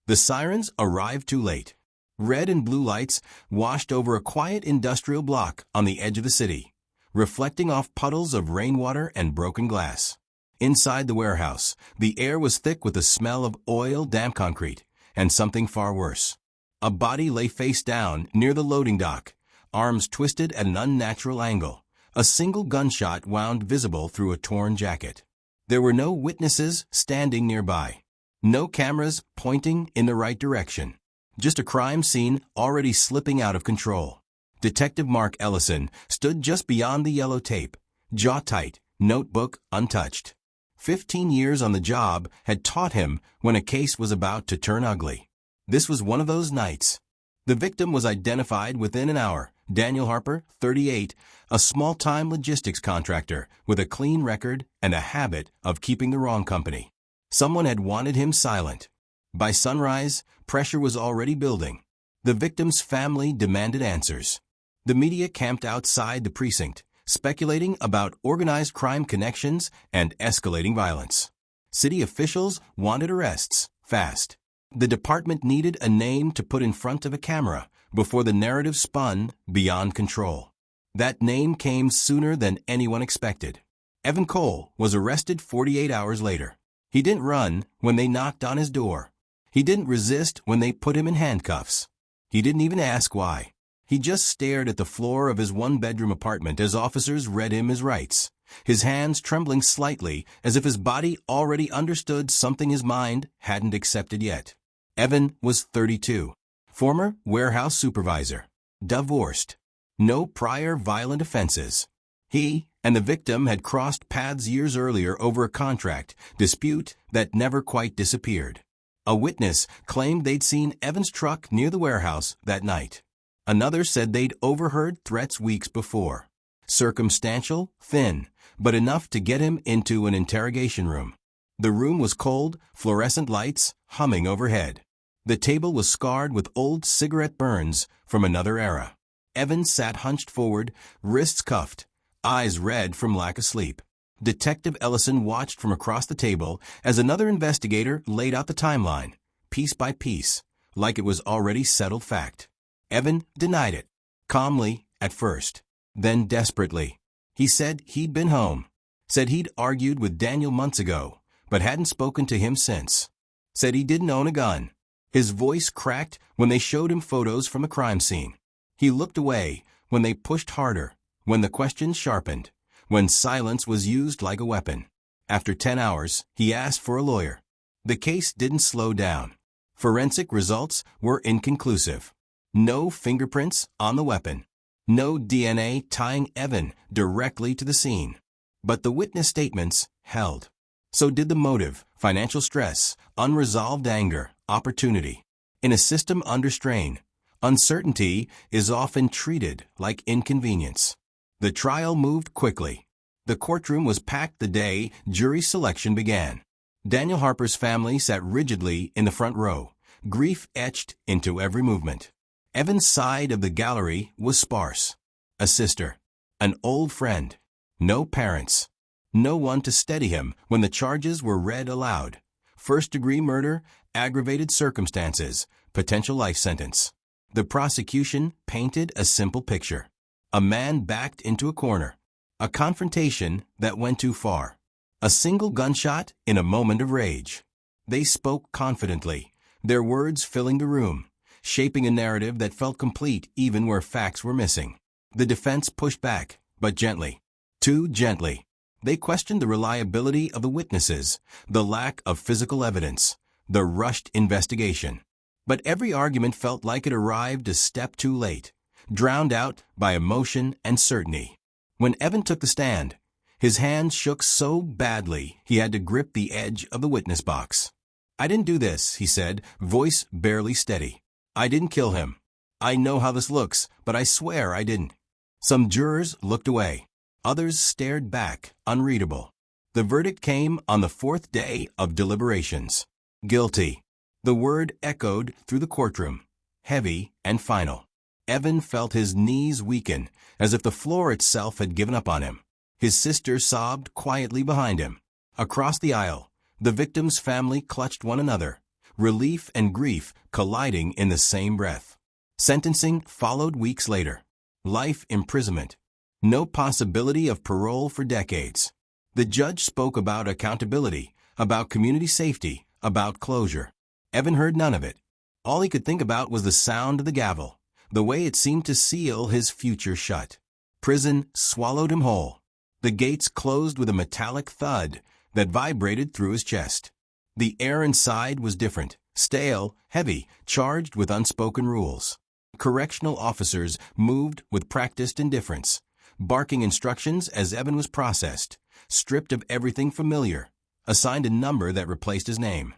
The sirens arrived too late. Red and blue lights washed over a quiet industrial block on the edge of the city, reflecting off puddles of rainwater and broken glass. Inside the warehouse, the air was thick with the smell of oil, damp concrete, and something far worse. A body lay face down near the loading dock, arms twisted at an unnatural angle. A single gunshot wound visible through a torn jacket. There were no witnesses standing nearby. No cameras pointing in the right direction. Just a crime scene already slipping out of control. Detective Mark Ellison stood just beyond the yellow tape, jaw tight, notebook untouched. 15 years on the job had taught him when a case was about to turn ugly. This was one of those nights. The victim was identified within an hour. Daniel Harper, 38, a small-time logistics contractor with a clean record and a habit of keeping the wrong company. Someone had wanted him silent. By sunrise, pressure was already building. The victim's family demanded answers. The media camped outside the precinct, speculating about organized crime connections and escalating violence. City officials wanted arrests, fast. The department needed a name to put in front of a camera before the narrative spun beyond control. That name came sooner than anyone expected. Evan Cole was arrested 48 hours later. He didn't run when they knocked on his door. He didn't resist when they put him in handcuffs. He didn't even ask why. He just stared at the floor of his one-bedroom apartment as officers read him his rights, his hands trembling slightly as if his body already understood something his mind hadn't accepted yet. Evan was 32. Former warehouse supervisor. Divorced. No prior violent offenses. He and the victim had crossed paths years earlier over a contract dispute that never quite disappeared. A witness claimed they'd seen Evan's truck near the warehouse that night. Another said they'd overheard threats weeks before. Circumstantial, thin, but enough to get him into an interrogation room. The room was cold, fluorescent lights humming overhead. The table was scarred with old cigarette burns from another era. Evan sat hunched forward, wrists cuffed, eyes red from lack of sleep. Detective Ellison watched from across the table as another investigator laid out the timeline, piece by piece, like it was already settled fact. Evan denied it, calmly at first, then desperately. He said he'd been home, said he'd argued with Daniel months ago, but hadn't spoken to him since. Said he didn't own a gun. His voice cracked when they showed him photos from the crime scene. He looked away when they pushed harder, when the questions sharpened, when silence was used like a weapon. After 10 hours, he asked for a lawyer. The case didn't slow down. Forensic results were inconclusive. No fingerprints on the weapon. No DNA tying Evan directly to the scene. But the witness statements held. So did the motive, financial stress, unresolved anger, opportunity. In a system under strain, uncertainty is often treated like inconvenience. The trial moved quickly. The courtroom was packed the day jury selection began. Daniel Harper's family sat rigidly in the front row, grief etched into every movement. Evan's side of the gallery was sparse. A sister, an old friend, no parents, no one to steady him when the charges were read aloud. First-degree murder, aggravated circumstances, potential life sentence. The prosecution painted a simple picture. A man backed into a corner. A confrontation that went too far. A single gunshot in a moment of rage. They spoke confidently, their words filling the room, shaping a narrative that felt complete even where facts were missing. The defense pushed back, but gently. Too gently. They questioned the reliability of the witnesses, the lack of physical evidence, the rushed investigation. But every argument felt like it arrived a step too late, drowned out by emotion and certainty. When Evan took the stand, his hands shook so badly he had to grip the edge of the witness box. "I didn't do this," he said, voice barely steady. "I didn't kill him. I know how this looks, but I swear I didn't." Some jurors looked away. Others stared back, unreadable. The verdict came on the fourth day of deliberations. Guilty. The word echoed through the courtroom, heavy and final. Evan felt his knees weaken, as if the floor itself had given up on him. His sister sobbed quietly behind him. Across the aisle, the victim's family clutched one another, relief and grief colliding in the same breath. Sentencing followed weeks later. Life imprisonment. No possibility of parole for decades. The judge spoke about accountability, about community safety, about closure. Evan heard none of it. All he could think about was the sound of the gavel, the way it seemed to seal his future shut. Prison swallowed him whole. The gates closed with a metallic thud that vibrated through his chest. The air inside was different, stale, heavy, charged with unspoken rules. Correctional officers moved with practiced indifference, barking instructions as Evan was processed, stripped of everything familiar, assigned a number that replaced his name.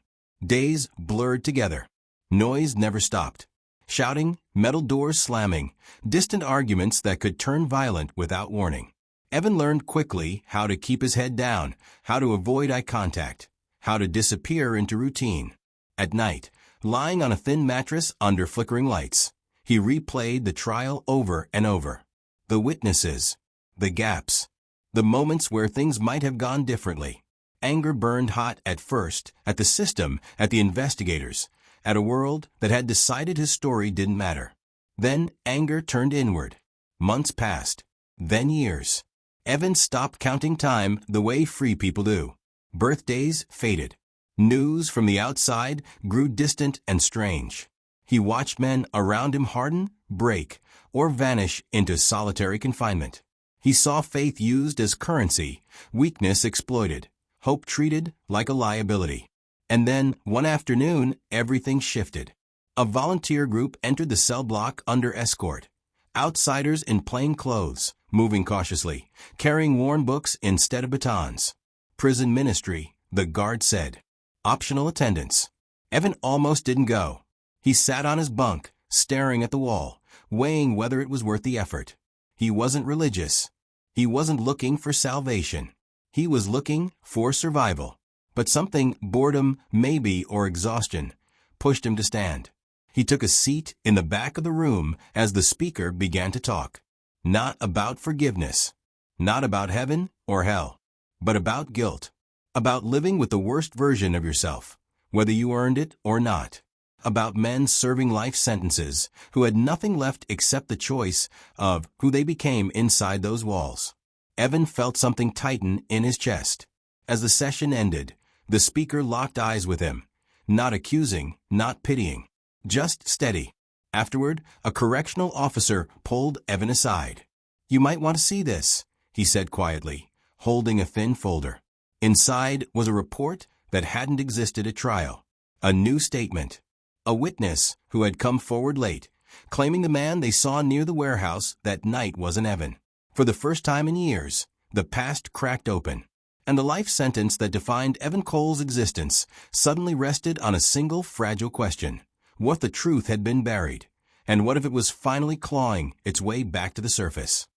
Days blurred together. Noise never stopped. Shouting, metal doors slamming, distant arguments that could turn violent without warning. Evan learned quickly how to keep his head down, how to avoid eye contact, how to disappear into routine. At night, lying on a thin mattress under flickering lights, he replayed the trial over and over. The witnesses, the gaps, the moments where things might have gone differently. Anger burned hot at first, at the system, at the investigators, at a world that had decided his story didn't matter. Then anger turned inward. Months passed, then years. Evan stopped counting time the way free people do. Birthdays faded. News from the outside grew distant and strange. He watched men around him harden, break, or vanish into solitary confinement. He saw faith used as currency, weakness exploited, hope treated like a liability. And then, one afternoon, everything shifted. A volunteer group entered the cell block under escort. Outsiders in plain clothes, moving cautiously, carrying worn books instead of batons. Prison ministry, the guard said. Optional attendance. Evan almost didn't go. He sat on his bunk, staring at the wall, weighing whether it was worth the effort. He wasn't religious. He wasn't looking for salvation. He was looking for survival. But something, boredom, maybe, or exhaustion, pushed him to stand. He took a seat in the back of the room as the speaker began to talk. Not about forgiveness. Not about heaven or hell. But about guilt. About living with the worst version of yourself, whether you earned it or not. About men serving life sentences who had nothing left except the choice of who they became inside those walls. Evan felt something tighten in his chest. As the session ended, the speaker locked eyes with him. Not accusing, not pitying. Just steady. Afterward, a correctional officer pulled Evan aside. "You might want to see this," he said quietly, holding a thin folder. Inside was a report that hadn't existed at trial. A new statement. A witness who had come forward late, claiming the man they saw near the warehouse that night wasn't Evan. For the first time in years, the past cracked open, and the life sentence that defined Evan Cole's existence suddenly rested on a single fragile question. What the truth had been buried, and what if it was finally clawing its way back to the surface?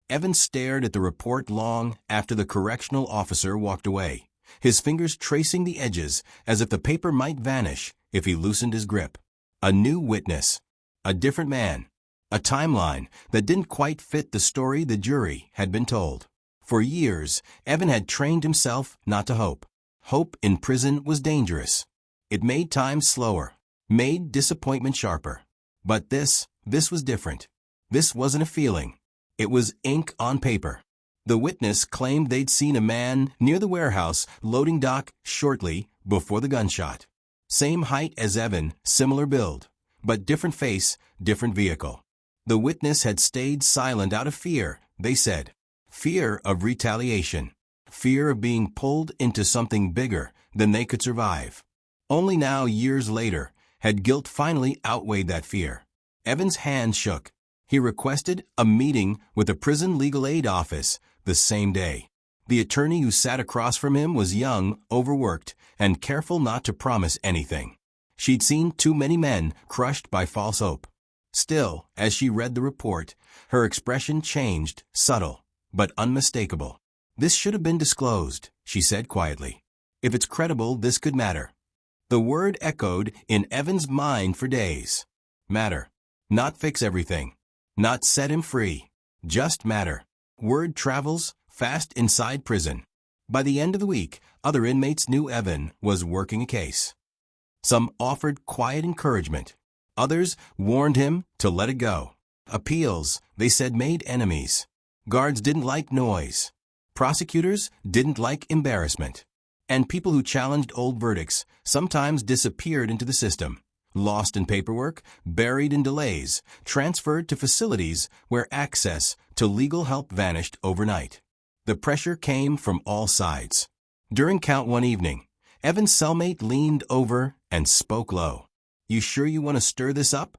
Evan stared at the report long after the correctional officer walked away, his fingers tracing the edges as if the paper might vanish if he loosened his grip. A new witness. A different man. A timeline that didn't quite fit the story the jury had been told. For years, Evan had trained himself not to hope. Hope in prison was dangerous. It made time slower, made disappointment sharper. But this was different. This wasn't a feeling. It was ink on paper. The witness claimed they'd seen a man near the warehouse loading dock shortly before the gunshot. Same height as Evan, similar build, but different face, different vehicle. The witness had stayed silent out of fear, they said. Fear of retaliation. Fear of being pulled into something bigger than they could survive. Only now, years later, had guilt finally outweighed that fear. Evan's hand shook. He requested a meeting with the prison legal aid office the same day. The attorney who sat across from him was young, overworked, and careful not to promise anything. She'd seen too many men crushed by false hope. Still, as she read the report, her expression changed, subtle, but unmistakable. "This should have been disclosed," she said quietly. "If it's credible, this could matter." The word echoed in Evan's mind for days. Matter. Not fix everything. Not set him free. Just matter. Word travels fast inside prison. By the end of the week, other inmates knew Evan was working a case. Some offered quiet encouragement. Others warned him to let it go. Appeals, they said, made enemies. Guards didn't like noise. Prosecutors didn't like embarrassment. And people who challenged old verdicts sometimes disappeared into the system, lost in paperwork, buried in delays, transferred to facilities where access to legal help vanished overnight. The pressure came from all sides. During count one evening, Evan's cellmate leaned over and spoke low. "You sure you want to stir this up?"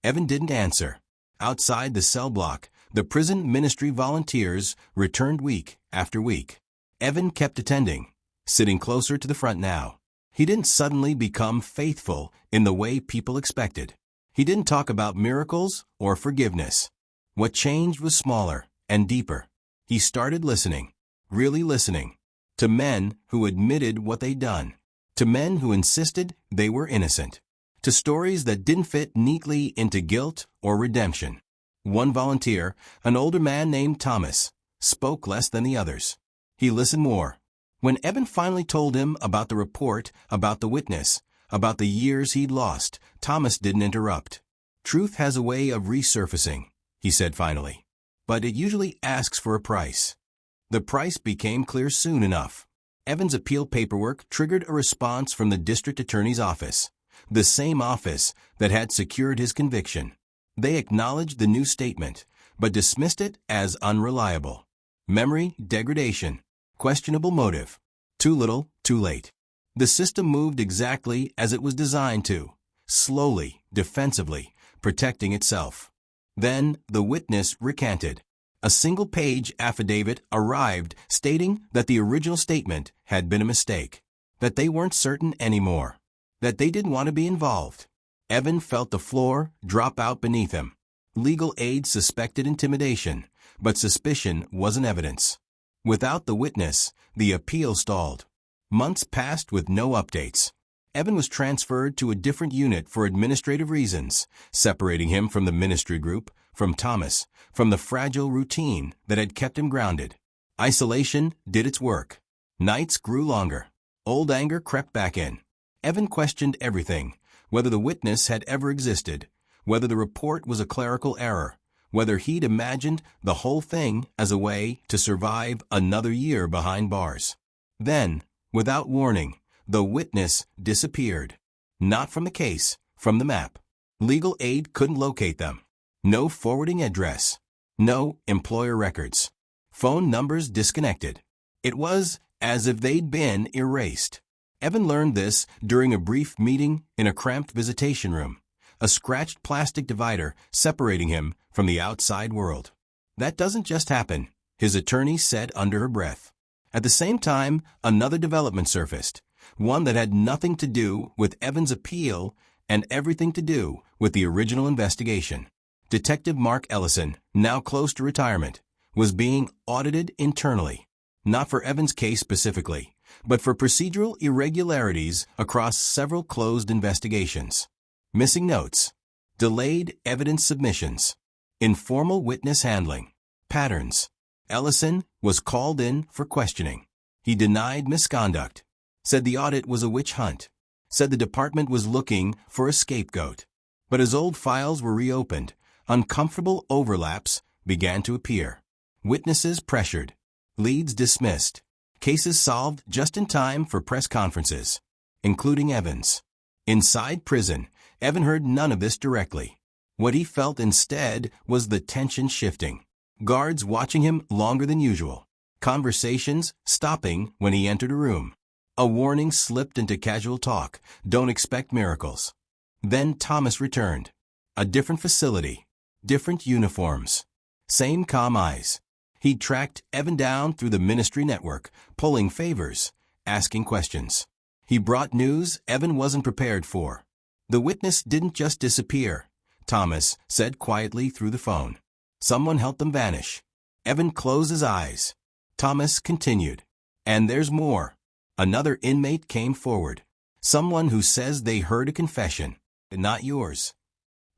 Evan didn't answer. Outside the cell block, the prison ministry volunteers returned week after week. Evan kept attending, sitting closer to the front now. He didn't suddenly become faithful in the way people expected. He didn't talk about miracles or forgiveness. What changed was smaller and deeper. He started listening, really listening, to men who admitted what they'd done, to men who insisted they were innocent, to stories that didn't fit neatly into guilt or redemption. One volunteer, an older man named Thomas, spoke less than the others. He listened more. When Evan finally told him about the report, about the witness, about the years he'd lost, Thomas didn't interrupt. "Truth has a way of resurfacing," he said finally, "but it usually asks for a price." The price became clear soon enough. Evan's appeal paperwork triggered a response from the district attorney's office, the same office that had secured his conviction. They acknowledged the new statement, but dismissed it as unreliable. Memory degradation. Questionable motive. Too little, too late. The system moved exactly as it was designed to, slowly, defensively, protecting itself. Then the witness recanted. A single-page affidavit arrived stating that the original statement had been a mistake, that they weren't certain anymore, that they didn't want to be involved. Evan felt the floor drop out beneath him. Legal aid suspected intimidation, but suspicion wasn't evidence. Without the witness, the appeal stalled. Months passed with no updates. Evan was transferred to a different unit for administrative reasons, separating him from the ministry group, from Thomas, from the fragile routine that had kept him grounded. Isolation did its work. Nights grew longer. Old anger crept back in. Evan questioned everything, whether the witness had ever existed, whether the report was a clerical error, whether he'd imagined the whole thing as a way to survive another year behind bars. Then, without warning, the witness disappeared. Not from the case, from the map. Legal aid couldn't locate them. No forwarding address. No employer records. Phone numbers disconnected. It was as if they'd been erased. Evan learned this during a brief meeting in a cramped visitation room, a scratched plastic divider separating him from the outside world. "That doesn't just happen," his attorney said under her breath. At the same time, another development surfaced, one that had nothing to do with Evan's appeal and everything to do with the original investigation. Detective Mark Ellison, now close to retirement, was being audited internally, not for Evan's case specifically, but for procedural irregularities across several closed investigations. Missing notes, delayed evidence submissions, informal witness handling, patterns. Ellison was called in for questioning. He denied misconduct, said the audit was a witch hunt, said the department was looking for a scapegoat. But as old files were reopened, uncomfortable overlaps began to appear. Witnesses pressured, leads dismissed, cases solved just in time for press conferences, including Evan's. Inside prison, Evan heard none of this directly. What he felt instead was the tension shifting. Guards watching him longer than usual. Conversations stopping when he entered a room. A warning slipped into casual talk. Don't expect miracles. Then Thomas returned. A different facility. Different uniforms. Same calm eyes. He tracked Evan down through the ministry network, pulling favors, asking questions. He brought news Evan wasn't prepared for. The witness didn't just disappear, Thomas said quietly through the phone. Someone helped them vanish. Evan closed his eyes. Thomas continued. And there's more. Another inmate came forward. Someone who says they heard a confession. Not yours.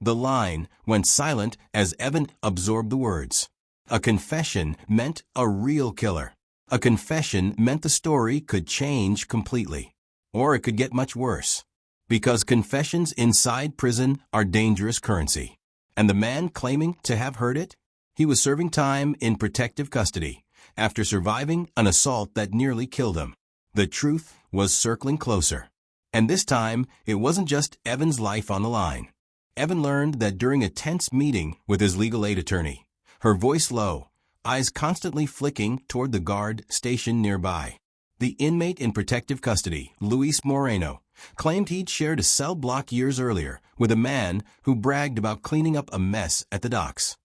The line went silent as Evan absorbed the words. A confession meant a real killer. A confession meant the story could change completely. Or it could get much worse. Because confessions inside prison are dangerous currency. And the man claiming to have heard it? He was serving time in protective custody after surviving an assault that nearly killed him. The truth was circling closer. And this time, it wasn't just Evan's life on the line. Evan learned that during a tense meeting with his legal aid attorney, her voice low, eyes constantly flicking toward the guard stationed nearby. The inmate in protective custody, Luis Moreno, claimed he'd shared a cell block years earlier with a man who bragged about cleaning up a mess at the docks.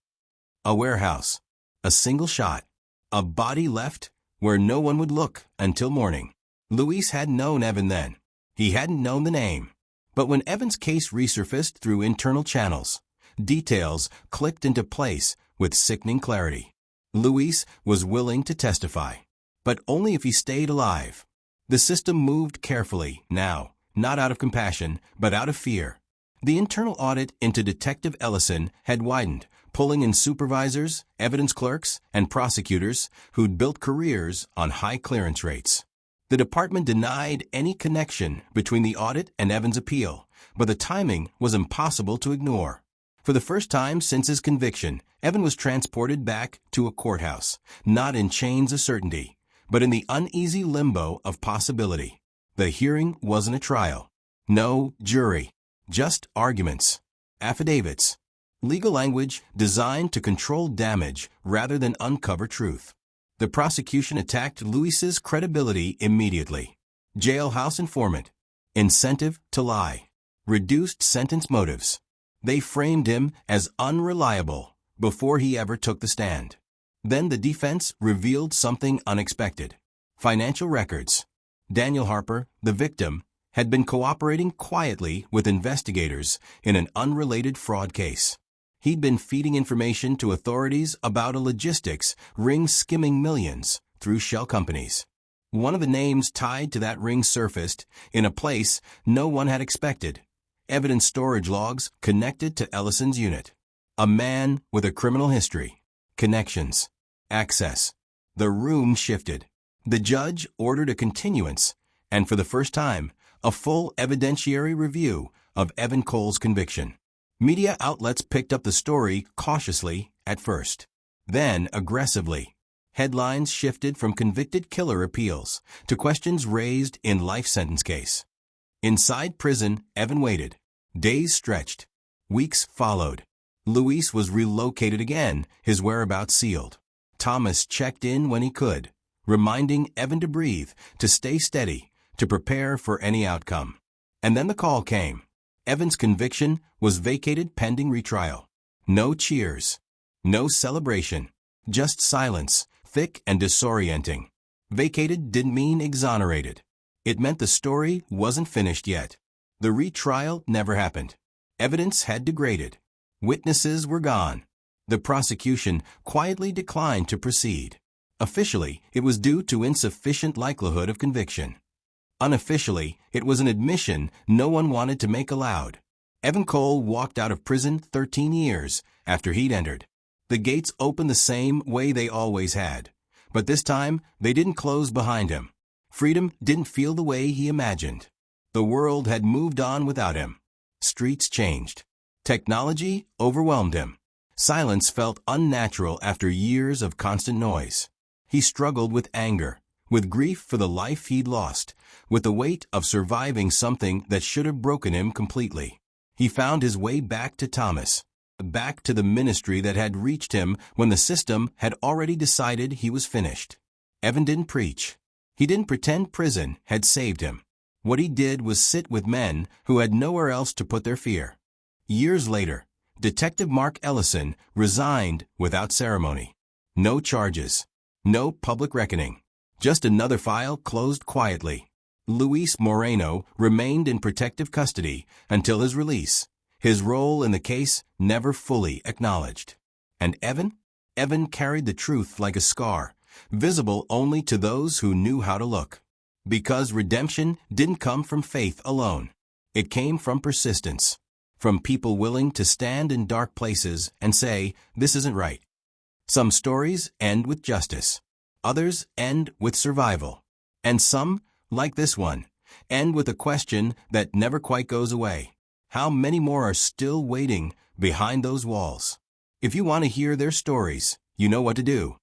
A warehouse, a single shot, a body left where no one would look until morning. Luis hadn't known Evan then. He hadn't known the name. But when Evan's case resurfaced through internal channels, details clicked into place with sickening clarity. Luis was willing to testify, but only if he stayed alive. The system moved carefully now, not out of compassion, but out of fear. The internal audit into Detective Ellison had widened, pulling in supervisors, evidence clerks, and prosecutors who'd built careers on high clearance rates. The department denied any connection between the audit and Evan's appeal, but the timing was impossible to ignore. For the first time since his conviction, Evan was transported back to a courthouse, not in chains of certainty, but in the uneasy limbo of possibility. The hearing wasn't a trial. No jury. Just arguments. Affidavits. Legal language designed to control damage rather than uncover truth. The prosecution attacked Luis's credibility immediately. Jailhouse informant. Incentive to lie. Reduced sentence motives. They framed him as unreliable before he ever took the stand. Then the defense revealed something unexpected. Financial records. Daniel Harper, the victim, had been cooperating quietly with investigators in an unrelated fraud case. He'd been feeding information to authorities about a logistics ring skimming millions through shell companies. One of the names tied to that ring surfaced in a place no one had expected. Evidence storage logs connected to Ellison's unit. A man with a criminal history. Connections. Access. The room shifted. The judge ordered a continuance, and for the first time, a full evidentiary review of Evan Cole's conviction. Media outlets picked up the story cautiously at first, then aggressively. Headlines shifted from convicted killer appeals to questions raised in life sentence case. Inside prison, Evan waited. Days stretched. Weeks followed. Luis was relocated again, his whereabouts sealed. Thomas checked in when he could, reminding Evan to breathe, to stay steady, to prepare for any outcome. And then the call came. Evan's conviction was vacated pending retrial. No cheers. No celebration. Just silence, thick and disorienting. Vacated didn't mean exonerated. It meant the story wasn't finished yet. The retrial never happened. Evidence had degraded. Witnesses were gone. The prosecution quietly declined to proceed. Officially, it was due to insufficient likelihood of conviction. Unofficially, it was an admission no one wanted to make aloud. Evan Cole walked out of prison 13 years after he'd entered. The gates opened the same way they always had, but this time they didn't close behind him. Freedom didn't feel the way he imagined. The world had moved on without him. Streets changed. Technology overwhelmed him. Silence felt unnatural after years of constant noise. He struggled with anger, with grief for the life he'd lost, with the weight of surviving something that should have broken him completely. He found his way back to Thomas, back to the ministry that had reached him when the system had already decided he was finished. Evan didn't preach. He didn't pretend prison had saved him. What he did was sit with men who had nowhere else to put their fear. Years later, Detective Mark Ellison resigned without ceremony. No charges. No public reckoning. Just another file closed quietly. Luis Moreno remained in protective custody until his release, his role in the case never fully acknowledged. And Evan? Evan carried the truth like a scar, visible only to those who knew how to look. Because redemption didn't come from faith alone. It came from persistence, from people willing to stand in dark places and say, "This isn't right." Some stories end with justice. Others end with survival. And some, like this one, end with a question that never quite goes away. How many more are still waiting behind those walls? If you want to hear their stories, you know what to do.